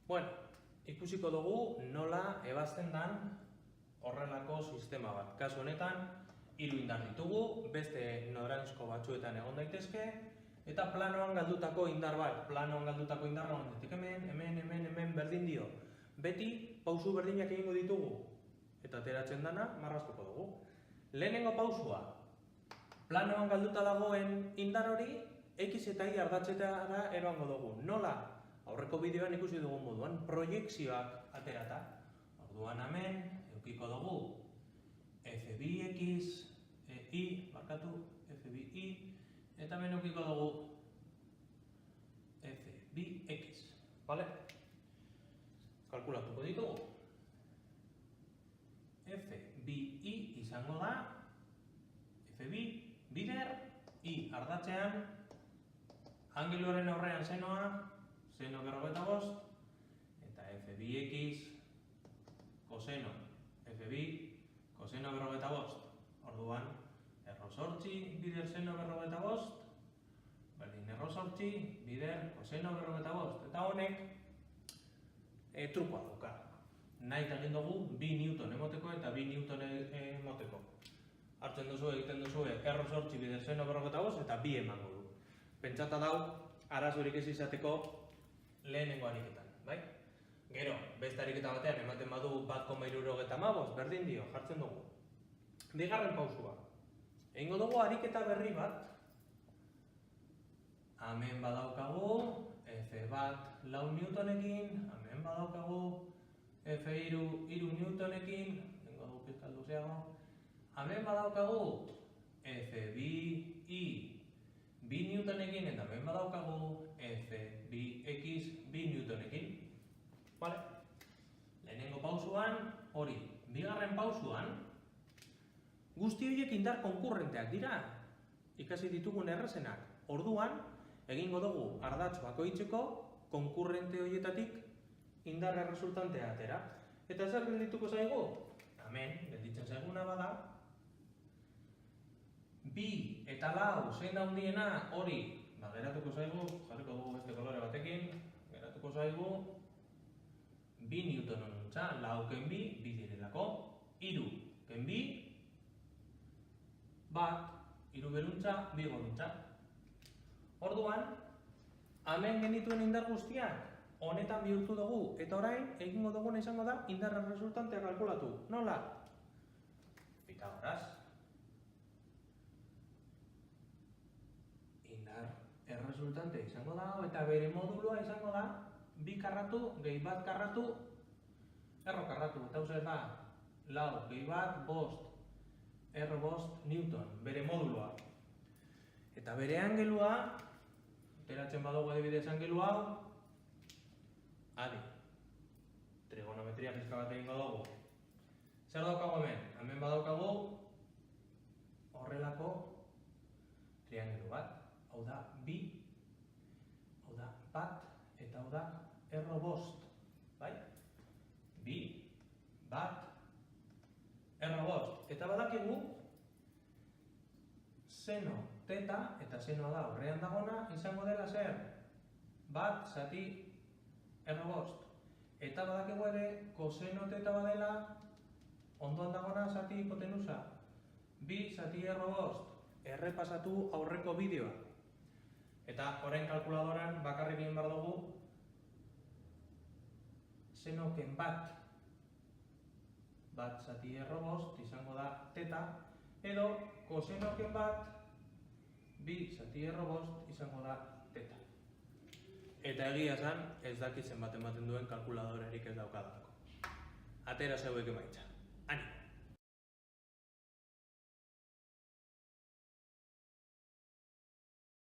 Bueno, ikusiko dugu nola ebazten dan horrelako sistema bat. Kasu honetan, 3 indar ditugu, beste noranzko batzuetan egon daitezke, eta planoan galdutako indar bat. Planoan galdutako indar egon daiteke hemen berdin dio. Beti pausu berdinak egingo ditugu, eta ateratzen dana marraztuko dugu. Lehenengo pausua, planoan galduta dagoen indar hori, X eta Y ardatzetara eroango dugu. Nola? Aurreko bideoan ikusi dugun moduan, proiekzioak aterata. Orduan hemen, edukiko dugu F2X, F2Y, eta hemen edukiko dugu F2X. Vale? Kalkulatuko ditugu. F2Y izango da, F2, bider, Y ardatzean, angeluaren aurrean senoa, seno 45, eta F2X koseno, F2 koseno 45. Orduan, erro sortzi bider seno 45, berdin erro sortzi bider koseno 45. Eta honek trukoa dauka. Nahi egin dugu 2 newton emoteko eta 2 newton emoteko. Hartzen duzu, egiten duzu, erro sortzi bider seno 45 eta 2 emango du. Pentsata dau, arazorik ez izateko lehenengo ariketan, bai? Gero, beste ariketa batean ematen badu 1,75, berdin dio, jartzen dugu. Bigarren pausua. Egingo dugu ariketa berri bat. Hemen badaukagu F1 4 newtonekin, hemen badaukagu F3 3 newtonekin, egingo dugu pizkat luzeago. Hemen badaukagu F2Y 2 newtonekin, eta hemen badaukagu F2X 2 newtonekin. Vale? Lehenengo pausuan, hori. Bigarren pausuan, guzti horiek indar konkurrenteak dira. Ikasi ditugun errezenak. Orduan, egingo dugu ardatz bakoitzeko konkurrente horietatik indar erresultantea atera. Eta zer geldituko zaigu? Hemen, gelditzen zaiguna bada, 2 eta 4 zein handiena hori, geratuko zaigu, jarriko dugu beste kolore batekin, geratuko zaigu 2 newton honuntza, 4 ken 2 direlako, 3 ken 2, 3 beruntza, 2 goruntza. Orduan, hemen genituen indar guztiak, honetan bihurtu dugu, eta orain, egingo duguna izango da, indarra resultantea kalkulatu. Nola? Pitagoras. Indar erresultante izango da, eta bere modulua izango da, 2 karratu, gehi 1 karratu, erro karratu. Eta uste da, 4 gehi 1, 5, erro 5 newton, bere modulua. Eta bere angelua, ateratzen badugu adibidez angelu hau, adi, trigonometria pizka bat egingo dugu. Zer daukagu hemen? Hemen badaukagu horrelako triangelu bat. Hau da, 2, hau da, 1, eta hau da, erro 5. Bai? 2, 1, erro 5. Eta badakigu, seno teta, eta senoa da horrean dagona, izango dela zer? 1 zati erro 5. Eta badakigu ere, koseno teta badela, ondoan dagona zati hipotenusa. 2 zati erro 5. Errepasatu aurreko bideoa. Eta orain kalkuladoran bakarrik egin behar dugu senoken 1 zati erro 5 izango da teta, edo kosenoken 1 2 zati erro 5 izango da teta. Eta egia esan, ez dakit zenbat ematen duen kalkuladorerik ez daukadalako. Atera zeuek emaitza.